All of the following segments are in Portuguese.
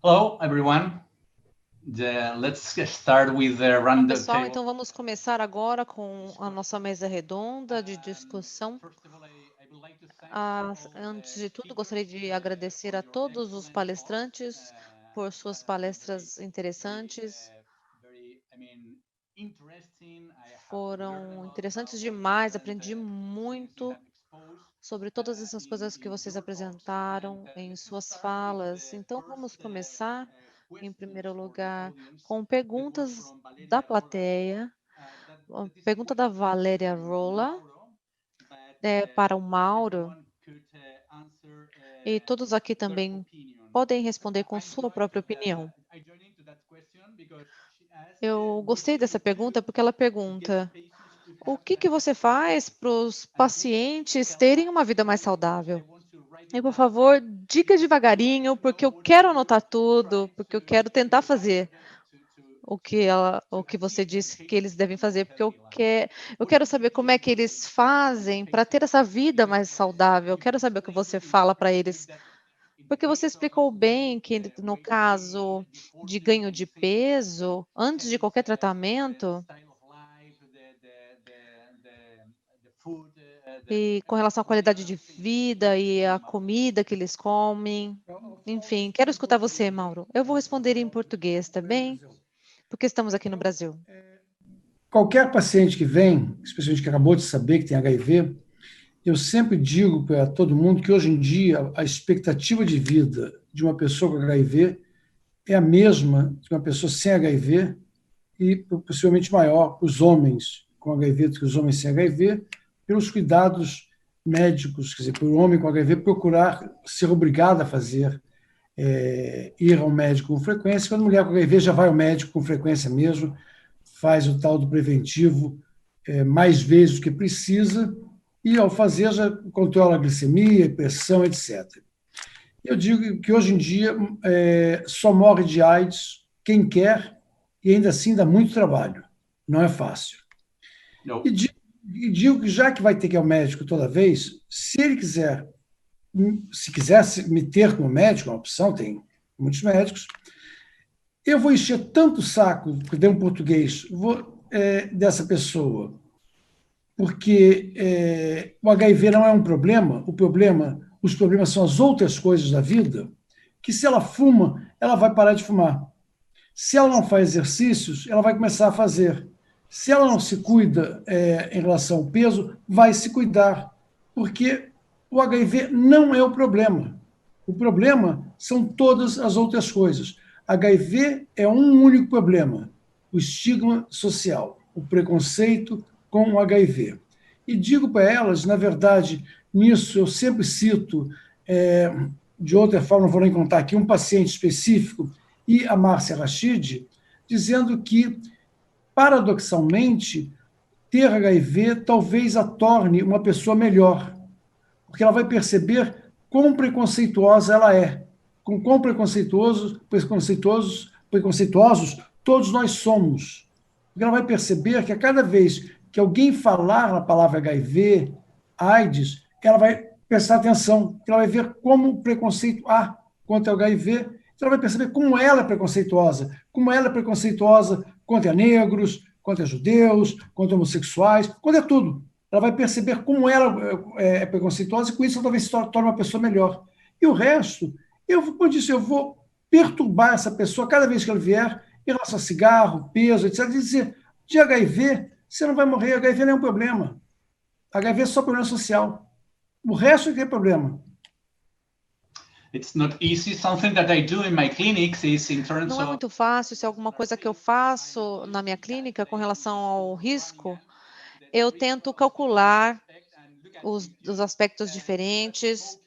Hello, everyone. Let's start with the Olá, random pessoal, table. então vamos começar agora com a nossa mesa redonda de discussão. First of all, I would like to thank all Antes the de tudo, gostaria de speakers, agradecer for a your todos os excellent talks, palestrantes por suas palestras interessantes. very, interesting. I have learned a Foram lot interessantes about all the demais, different aprendi things you muito have exposed sobre todas essas coisas que in vocês your talks. And apresentaram em let's suas start with falas. the Então, first vamos começar, em questions primeiro for the lugar, audience. com That was perguntas from da Valeria Rola. plateia. That is a Pergunta da question Valéria to Rola. Mauro, but Para o Mauro, everyone could answer e todos aqui their também opinion. podem responder com I sua joined própria opinião. I joined into that question because she asked Eu what gostei should dessa we pergunta do porque ela to get pergunta: patients to o have que você healthy lives? faz para os And please pacientes tell terem uma fast vida mais because I saudável? want to write E, it por down favor, dica because I devagarinho, want to porque know eu what quero you're anotar tudo, trying porque eu quero tentar to advise fazer them o que você achieve disse que healthy eles devem fazer, porque eu What quero should we saber do como é que to eles help the fazem para ter patients? essa vida Because mais saudável. Eu quero saber o que explained você in your fala para perspective eles. that in the Porque você case of explicou bem que no weight gain, caso before de doing ganho de anything, peso, antes de it's qualquer the tratamento, style of life, the food, e com relação à many qualidade other de things. vida e a Mauro. comida que eles comem. I'll Enfim, quero respond in escutar você, Portuguese, Mauro. Eu vou responder em português, tá estou em bem? Brasil. Porque estamos aqui no Então, Brasil. qualquer paciente que vem, especialmente que acabou de saber que tem HIV, eu sempre digo para todo mundo que hoje em dia a expectativa de vida de uma pessoa com HIV é a mesma de uma pessoa sem HIV e possivelmente maior para os homens com HIV do que os homens sem HIV, pelos cuidados médicos, quer dizer, para o homem com HIV procurar ser obrigado a fazer ir ao médico com frequência. Quando a mulher com HIV já vai ao médico com frequência mesmo, faz o tal do preventivo mais vezes do que precisa, e ao fazer já controla a glicemia, pressão, etc. Eu digo que hoje em dia só morre de AIDS quem quer, e ainda assim dá muito trabalho, não é fácil. No. E digo que já que vai ter que ir ao médico toda vez, se ele quiser, se quisesse me ter como médico, é uma opção, tem muitos médicos, eu vou encher tanto o saco, que deu um português, dessa pessoa, porque o HIV não é um problema, os problemas são as outras coisas da vida, que se ela fuma, ela vai parar de fumar. Se ela não faz exercícios, ela vai começar a fazer. Se ela não se cuida em relação ao peso, vai se cuidar, porque o HIV não é o problema. O problema são todas as outras coisas. HIV é um único problema: o estigma social, o preconceito com o HIV. E digo para elas, na verdade, nisso eu sempre cito, de outra forma, não vou nem contar aqui, um paciente específico, e a Márcia Rachid, dizendo que, paradoxalmente, ter HIV talvez a torne uma pessoa melhor, porque ela vai perceber quão preconceituosa ela é, com quão preconceituosos todos nós somos. Porque ela vai perceber que a cada vez que alguém falar a palavra HIV, AIDS, ela vai prestar atenção, ela vai ver como o preconceito há contra o HIV, ela vai perceber como ela é preconceituosa contra negros, contra judeus, contra homossexuais, contra tudo. Ela vai perceber como ela é preconceituosa e com isso ela talvez se torne uma pessoa melhor. E o resto, como eu disse, eu vou perturbar essa pessoa cada vez que ela vier em relação a cigarro, peso, etc. E dizer, de HIV, você não vai morrer, HIV não é um problema. HIV é só problema social. O resto é que é problema. It's not easy. Something that I do in my clinics is in terms Não é of muito fácil, se é alguma coisa que eu faço na minha clínica com relação ao risco, eu tento calcular os aspectos diferentes.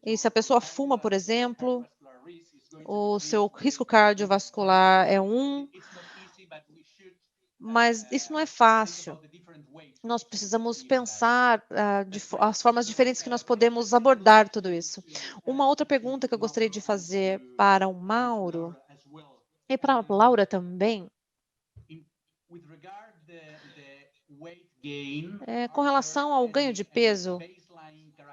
E se a pessoa fuma, por exemplo, o seu risco cardiovascular é mas isso não é fácil. Nós precisamos pensar as formas diferentes que nós podemos abordar tudo isso. Uma outra pergunta que eu gostaria de fazer para o Mauro e para a Laura também, com relação ao ganho de peso,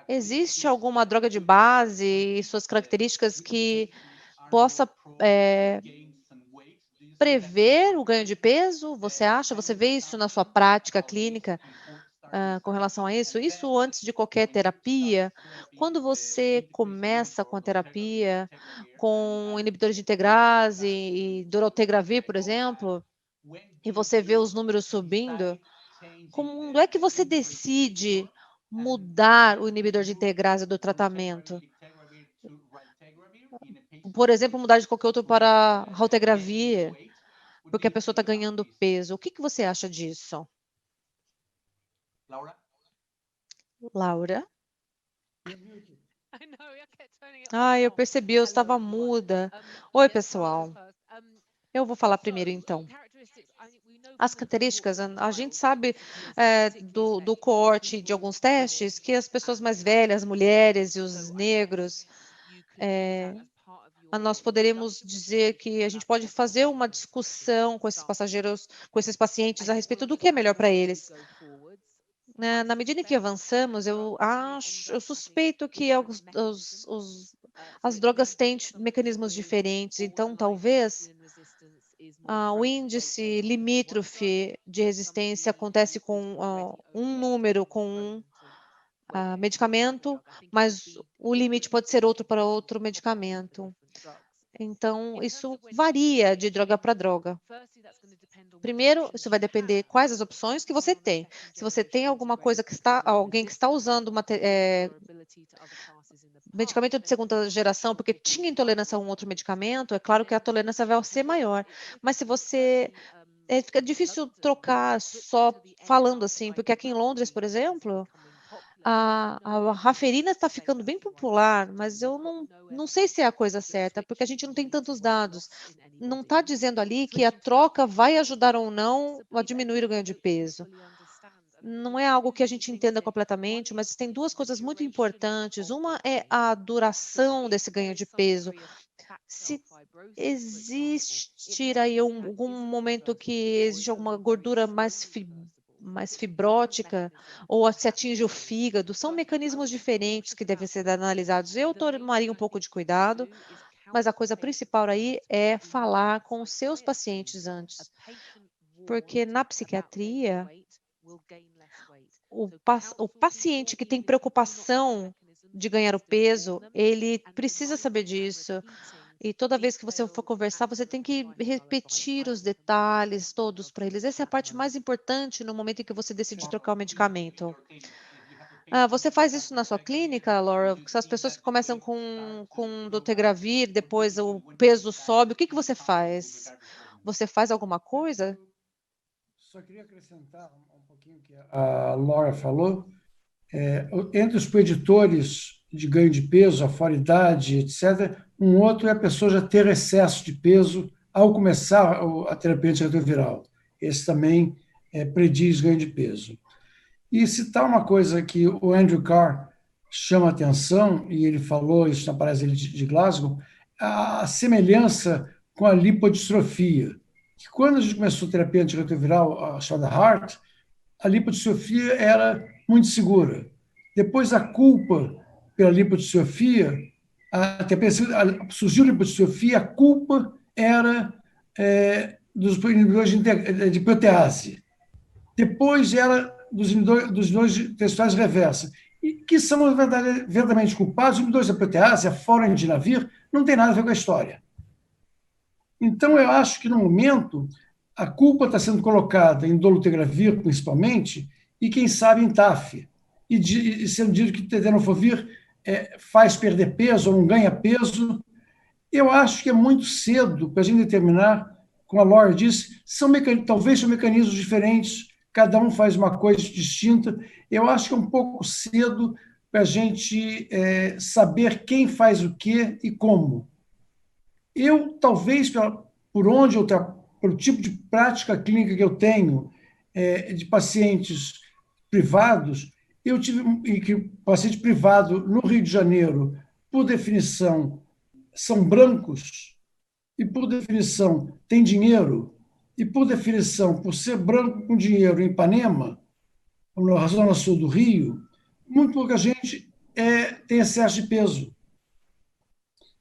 existe alguma droga de base e suas características que possa prever o ganho de peso? Você acha? Você vê isso na sua prática clínica com relação a isso? Isso antes de qualquer terapia? Quando você começa com a terapia, com inibidores de integrase e dorotegravir, por exemplo, e você vê os números subindo, quando é que você decide mudar o inibidor de integrase do tratamento? Por exemplo, mudar de qualquer outro para raltegravir, porque a pessoa está ganhando peso. O que você acha disso? Laura? Eu percebi, eu estava muda. Oi, pessoal. Eu vou falar primeiro, então. As características, a gente sabe do coorte de alguns testes que as pessoas mais velhas, as mulheres e os negros, nós poderíamos dizer que a gente pode fazer uma discussão com esses passageiros, com esses pacientes a respeito do que é melhor para eles. Na medida em que avançamos, eu suspeito que as drogas têm mecanismos diferentes, então talvez o índice limítrofe de resistência acontece com um número, com um medicamento, mas o limite pode ser outro para outro medicamento. Então, isso varia de droga para droga. Primeiro, isso vai depender quais as opções que você tem. Se você tem alguma coisa alguém que está usando medicamento de segunda geração porque tinha intolerância a um outro medicamento, é claro que a tolerância vai ser maior. Mas se você fica difícil trocar só falando assim, porque aqui em Londres, por exemplo, a Raferina está ficando bem popular, mas eu não sei se é a coisa certa, porque a gente não tem tantos dados. Não está dizendo ali que a troca vai ajudar ou não a diminuir o ganho de peso. Não é algo que a gente entenda completamente, mas tem duas coisas muito importantes. Uma é a duração desse ganho de peso. Se existir aí algum momento que existe alguma gordura mais fibrótica ou se atinge o fígado, são mecanismos diferentes que devem ser analisados. Eu tomaria um pouco de cuidado, mas a coisa principal aí é falar com os seus pacientes antes, porque na psiquiatria, o paciente que tem preocupação de ganhar o peso, ele precisa saber disso. E toda vez que você for conversar, você tem que repetir os detalhes todos para eles. Essa é a parte mais importante no momento em que você decide trocar o medicamento. Você faz isso na sua clínica, Laura? As pessoas que começam com dolutegravir, depois o peso sobe, o que você faz? Você faz alguma coisa? Só queria acrescentar um pouquinho que a Laura falou. Entre os preditores de ganho de peso, a fora-idade, etc., um outro é a pessoa já ter excesso de peso ao começar a terapia antirretroviral. Esse também prediz ganho de peso. E citar uma coisa que o Andrew Carr chama atenção, e ele falou isso na palestra de Glasgow, a semelhança com a lipodistrofia. Que quando a gente começou a terapia antirretroviral, a chamada HART, a lipodistrofia era muito segura. Depois, a culpa pela lipodistrofia, surgiu a lipodistrofia, a culpa era dos inibidores de protease. Depois era dos inibidores de testosterona reversa, e que são verdadeiramente culpados. Os inibidores da protease, a forandinavir, não tem nada a ver com a história. Então, eu acho que, no momento, a culpa está sendo colocada em dolutegravir, principalmente, e, quem sabe, em TAF. E sendo dito que tenofovir faz perder peso ou não ganha peso. Eu acho que é muito cedo para a gente determinar, como a Laura disse, talvez são mecanismos diferentes, cada um faz uma coisa distinta. Eu acho que é um pouco cedo para a gente saber quem faz o quê e como. Eu, talvez, pelo tipo de prática clínica que eu tenho, de pacientes privados, eu tive paciente privado no Rio de Janeiro, por definição, são brancos, e por definição tem dinheiro, e por definição, por ser branco com dinheiro em Ipanema, na zona sul do Rio, muito pouca gente tem excesso de peso.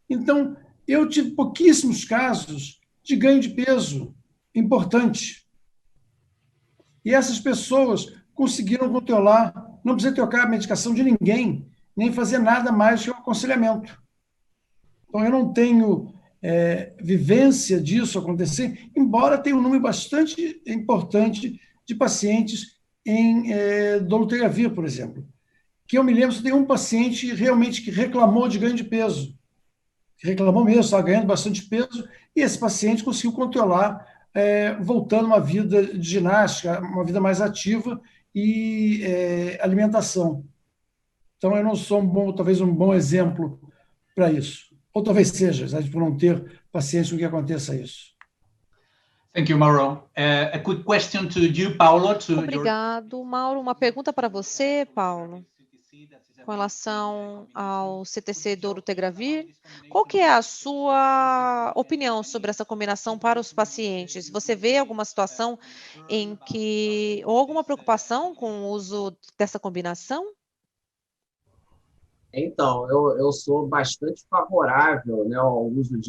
Então, eu tive pouquíssimos casos de ganho de peso importante. E essas pessoas conseguiram controlar, não precisa trocar a medicação de ninguém, nem fazer nada mais que o aconselhamento. Então, eu não tenho vivência disso acontecer, embora tenha um número bastante importante de pacientes em dolutegravir, por exemplo. Que eu me lembro, tem um paciente realmente que reclamou de ganho de peso. Reclamou mesmo, estava ganhando bastante peso, e esse paciente conseguiu controlar, voltando a uma vida de ginástica, uma vida mais ativa e alimentação. Então, eu não sou talvez um bom exemplo para isso. Ou talvez seja, sabe, por não ter pacientes com que aconteça isso. Thank you, Mauro. A quick question to you, Paulo. Obrigado, Mauro. Uma pergunta para você, Paulo, com relação ao CTC dolutegravir. Qual que é a sua opinião sobre essa combinação para os pacientes? Você vê alguma situação ou alguma preocupação com o uso dessa combinação? Então, eu sou bastante favorável, né, ao uso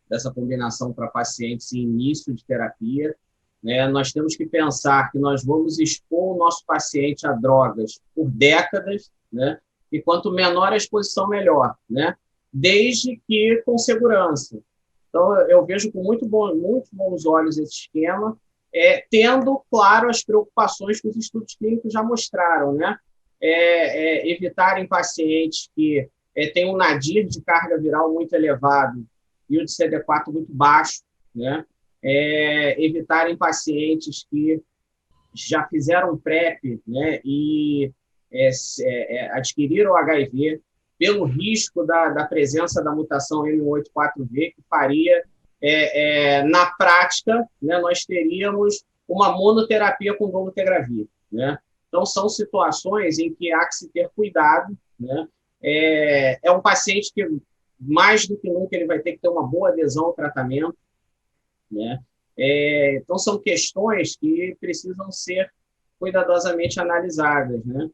dessa combinação para pacientes em início de terapia. Né? Nós temos que pensar que nós vamos expor o nosso paciente a drogas por décadas, né? E quanto menor a exposição, melhor, né? Desde que com segurança. Então, eu vejo com muito bons olhos esse esquema, tendo, claro, as preocupações que os estudos clínicos já mostraram, né? Evitarem pacientes que têm um nadir de carga viral muito elevado e o de CD4 muito baixo, né? Evitarem pacientes que já fizeram PrEP, né? E adquiriram HIV pelo risco da presença da mutação M184V, que faria, na prática, né, nós teríamos uma monoterapia com dolutegravir, né? Então, são situações em que há que se ter cuidado, né? É um paciente que, mais do que nunca, ele vai ter que ter uma boa adesão ao tratamento, né? Então, são questões que precisam ser cuidadosamente analisadas, né?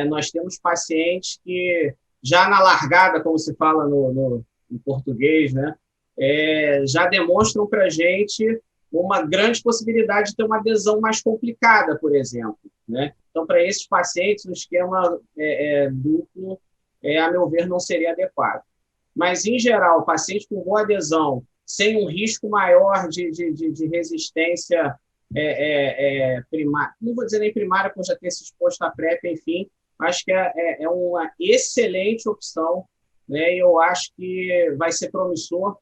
Nós temos pacientes que, já na largada, como se fala em português, né? Já demonstram para a gente uma grande possibilidade de ter uma adesão mais complicada, por exemplo, né? Então, para esses pacientes, o esquema duplo, a meu ver, não seria adequado. Mas, em geral, paciente com boa adesão, sem um risco maior de resistência primária, não vou dizer nem primária, por já ter se exposto à PrEP, enfim, acho que é uma excelente opção, né? E eu acho que vai ser promissor.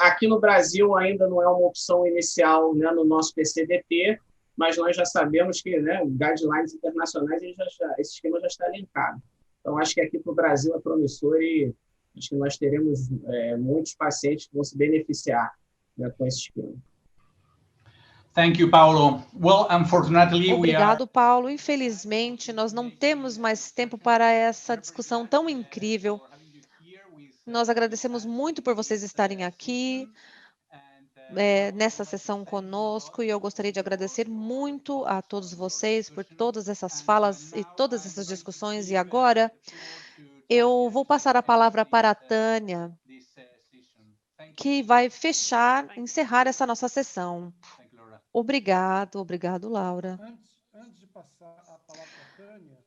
Aqui no Brasil ainda não é uma opção inicial, né, no nosso PCDP, mas nós já sabemos que, né, guidelines internacionais, esse esquema já está linkado. Então, acho que aqui para o Brasil é promissor e acho que nós teremos muitos pacientes que vão se beneficiar, né, com esse esquema. Thank you, Paulo. Well, unfortunately, Obrigado, Paulo. Infelizmente, nós não temos mais tempo para essa discussão tão incrível. Nós agradecemos muito por vocês estarem aqui nessa sessão conosco e eu gostaria de agradecer muito a todos vocês por todas essas falas e todas essas discussões. E agora eu vou passar a palavra para a Tânia, que vai encerrar essa nossa sessão. Obrigado, Laura. Antes de passar a palavra para a Tânia,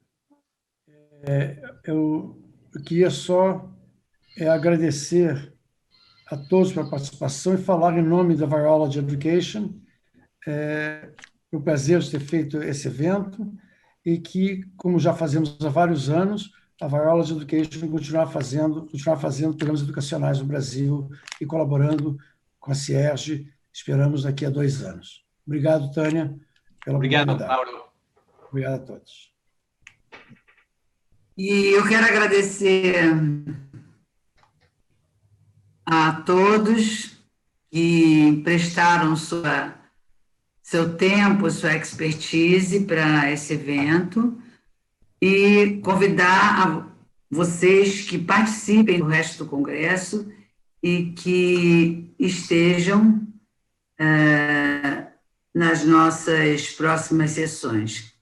eu queria só agradecer a todos pela participação e falar em nome da Virology Education. É um prazer ter feito esse evento e que, como já fazemos há vários anos, a Virology Education continuar fazendo programas educacionais no Brasil e colaborando com a CIERJ, esperamos daqui a 2 anos. Obrigado, Tânia, pela oportunidade. Obrigado, Mauro. Obrigado a todos. E eu quero agradecer a todos que prestaram seu tempo, sua expertise para esse evento e convidar vocês que participem do resto do congresso e que estejam nas nossas próximas sessões.